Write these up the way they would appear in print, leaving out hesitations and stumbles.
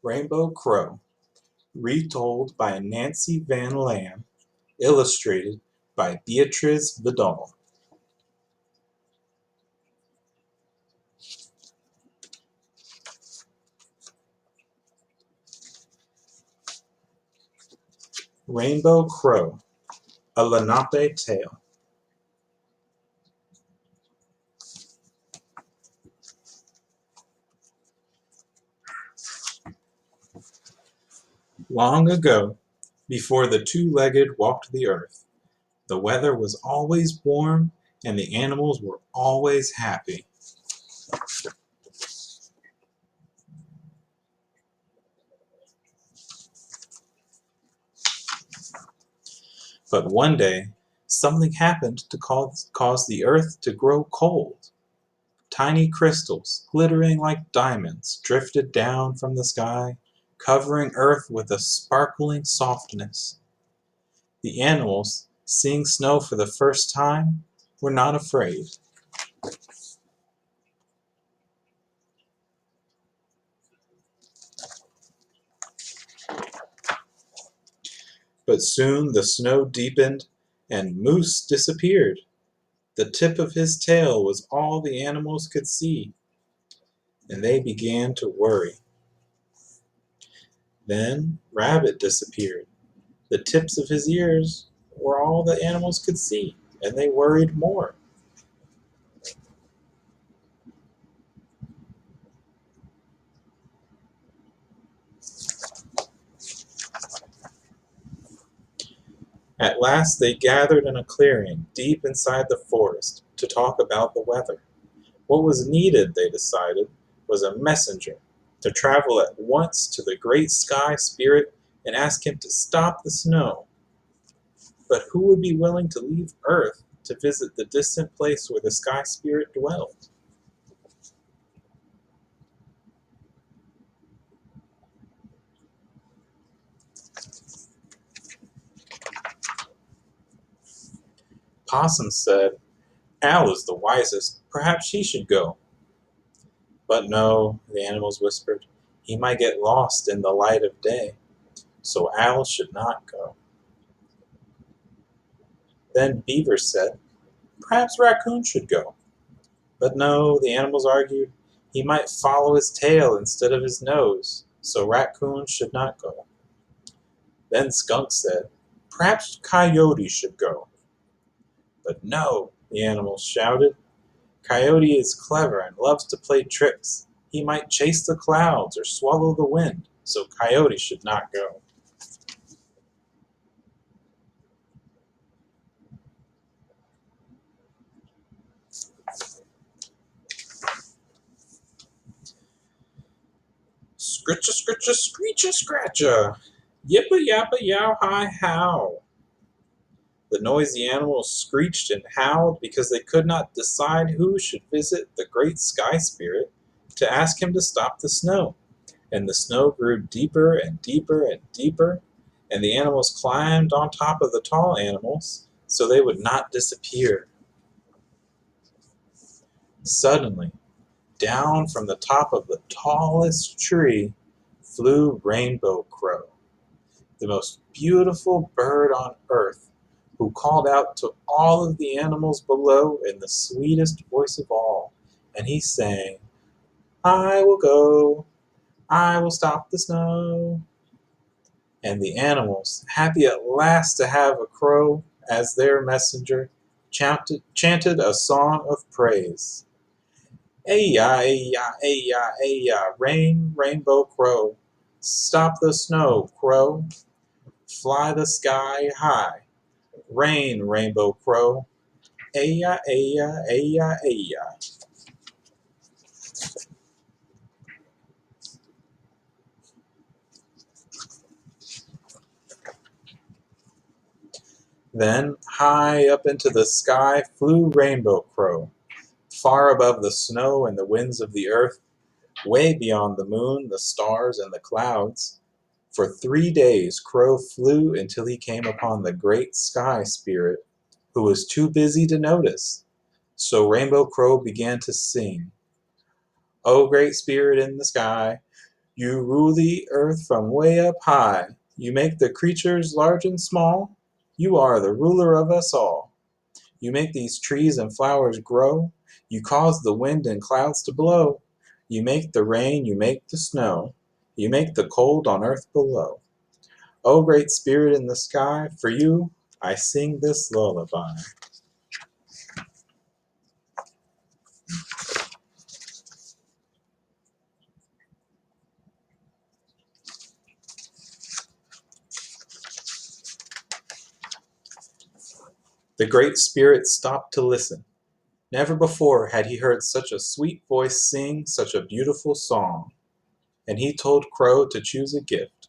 Rainbow Crow, retold by Nancy Van Lam, illustrated by Beatriz Vidal. Rainbow Crow, a Lenape Tale. Long ago, before the two-legged walked the earth, the weather was always warm and the animals were always happy. But one day, something happened to cause the earth to grow cold. Tiny crystals, glittering like diamonds, drifted down from the sky, covering earth with a sparkling softness. The animals, seeing snow for the first time, were not afraid. But soon the snow deepened and Moose disappeared. The tip of his tail was all the animals could see, and they began to worry. Then Rabbit disappeared. The tips of his ears were all the animals could see, and they worried more. At last they gathered in a clearing deep inside the forest to talk about the weather. What was needed, they decided, was a messenger to travel at once to the great sky spirit and ask him to stop the snow. But who would be willing to leave Earth to visit the distant place where the sky spirit dwelled? Possum said, "Owl is the wisest. Perhaps she should go." "But no," the animals whispered. "He might get lost in the light of day, so Owl should not go." Then Beaver said, "Perhaps Raccoon should go." But no, the animals argued. He might follow his tail instead of his nose, so Raccoon should not go. Then Skunk said, "Perhaps Coyote should go." But no, the animals shouted. "Coyote is clever and loves to play tricks. He might chase the clouds or swallow the wind, so Coyote should not go." Scritcha, scritcha, screecha, scratcha. Yippa, yappa, yow, hi, how. The noisy animals screeched and howled because they could not decide who should visit the great sky spirit to ask him to stop the snow. And the snow grew deeper and deeper and deeper, and the animals climbed on top of the tall animals so they would not disappear. Suddenly, down from the top of the tallest tree flew Rainbow Crow, the most beautiful bird on earth, who called out to all of the animals below in the sweetest voice of all, and he sang, "I will go, I will stop the snow." And the animals, happy at last to have a crow as their messenger, chanted a song of praise. "Ay-ya, ay-ya, ay-ya, ay-ya, rain, rainbow crow, stop the snow, crow, fly the sky high, rain, rainbow crow, ay-ya, ay-ya, ay-ya, ay-ya." Then, high up into the sky flew Rainbow Crow, far above the snow and the winds of the earth, way beyond the moon, the stars, and the clouds. For 3 days Crow flew until he came upon the great sky spirit, who was too busy to notice. So Rainbow Crow began to sing, "O great spirit in the sky, You rule the earth from way up high. You make the creatures large and small. You are the ruler of us all. You make these trees and flowers grow. You cause the wind and clouds to blow. You make the rain, you make the snow. You make the cold on earth below. O great spirit in the sky, for you I sing this lullaby. The great spirit stopped to listen. Never before had he heard such a sweet voice sing such a beautiful song, and he told Crow to choose a gift.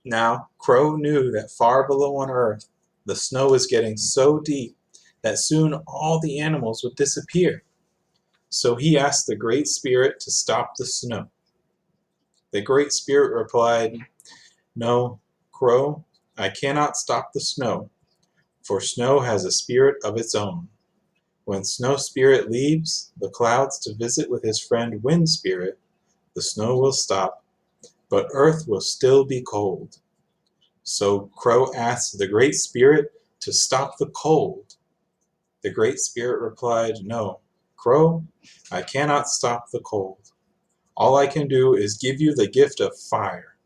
Now, Crow knew that far below on earth, the snow was getting so deep that soon all the animals would disappear. So he asked the Great Spirit to stop the snow. The Great Spirit replied, "No, Crow, I cannot stop the snow, for snow has a spirit of its own. When Snow Spirit leaves the clouds to visit with his friend Wind Spirit, the snow will stop, but earth will still be cold." So Crow asked the Great Spirit to stop the cold. The Great Spirit replied, "No, Crow, I cannot stop the cold. All I can do is give you the gift of fire.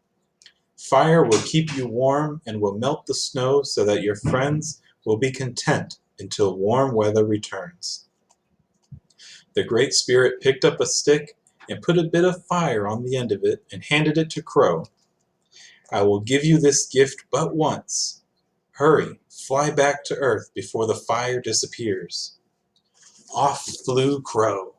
Fire will keep you warm and will melt the snow so that your friends will be content until warm weather returns." The Great Spirit picked up a stick and put a bit of fire on the end of it and handed it to Crow. "I will give you this gift but once. Hurry, fly back to earth before the fire disappears." Off flew Crow.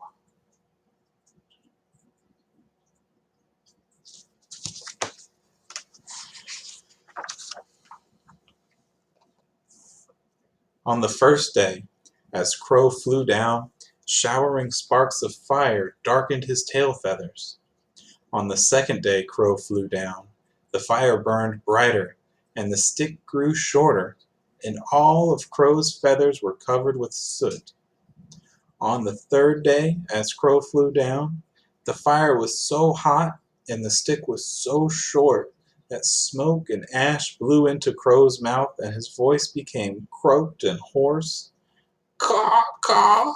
On the first day, as Crow flew down, showering sparks of fire darkened his tail feathers. On the second day Crow flew down, the fire burned brighter, and the stick grew shorter, and all of Crow's feathers were covered with soot. On the third day, as Crow flew down, the fire was so hot and the stick was so short that smoke and ash blew into Crow's mouth and his voice became croaked and hoarse. "Caw, caw."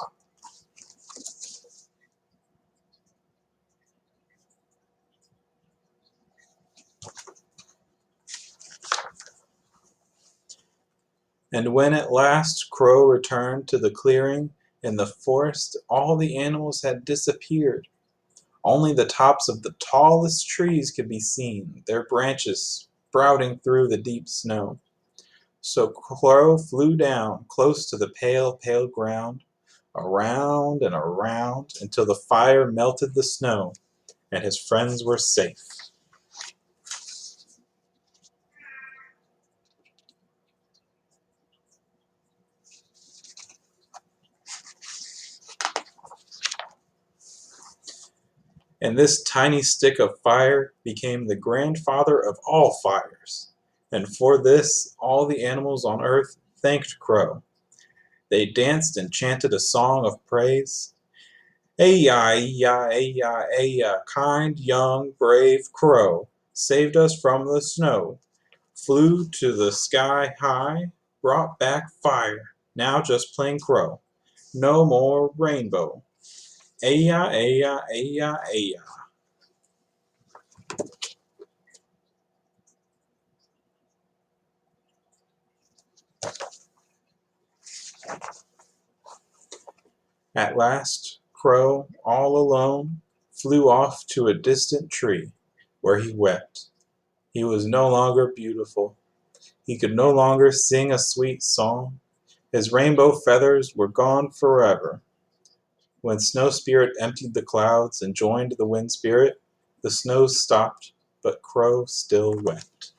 And when at last Crow returned to the clearing in the forest, all the animals had disappeared. Only the tops of the tallest trees could be seen, their branches sprouting through the deep snow. So Crow flew down close to the pale, pale ground, around and around, until the fire melted the snow and his friends were safe. And this tiny stick of fire became the grandfather of all fires. And for this, all the animals on earth thanked Crow. They danced and chanted a song of praise. "Ay-ya, ay-ya, ay-ya, ay-ya, kind, young, brave Crow, saved us from the snow, flew to the sky high, brought back fire, now just plain Crow, no more rainbow. Ay-ya, ay-ya, ay-ya, ay-ya." At last, Crow, all alone, flew off to a distant tree, where he wept. He was no longer beautiful. He could no longer sing a sweet song. His rainbow feathers were gone forever. When Snow Spirit emptied the clouds and joined the Wind Spirit, the snow stopped, but Crow still wept.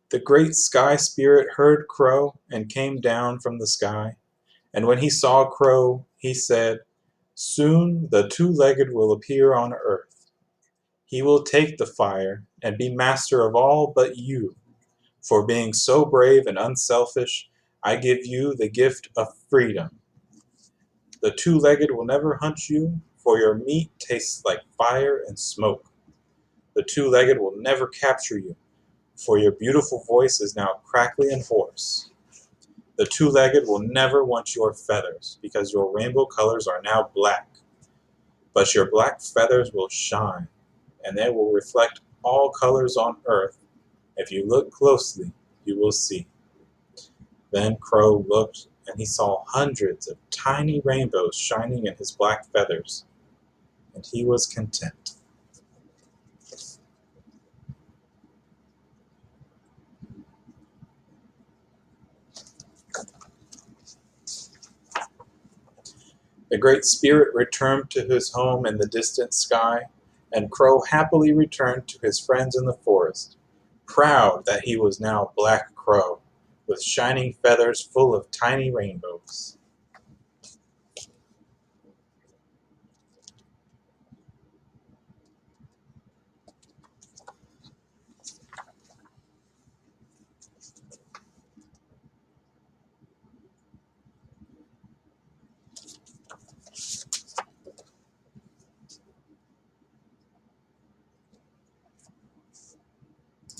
The great Sky Spirit heard Crow and came down from the sky. And when he saw Crow, he said, "Soon the two-legged will appear on earth. He will take the fire and be master of all but you. For being so brave and unselfish, I give you the gift of freedom. The two-legged will never hunt you, for your meat tastes like fire and smoke. The two-legged will never capture you, for your beautiful voice is now crackly and hoarse. The two-legged will never want your feathers, because your rainbow colors are now black. But your black feathers will shine, and they will reflect all colors on earth. If you look closely, you will see. Then Crow looked, and he saw hundreds of tiny rainbows shining in his black feathers, and he was content. The Great Spirit returned to his home in the distant sky, and Crow happily returned to his friends in the forest, proud that he was now Black Crow, with shining feathers full of tiny rainbows.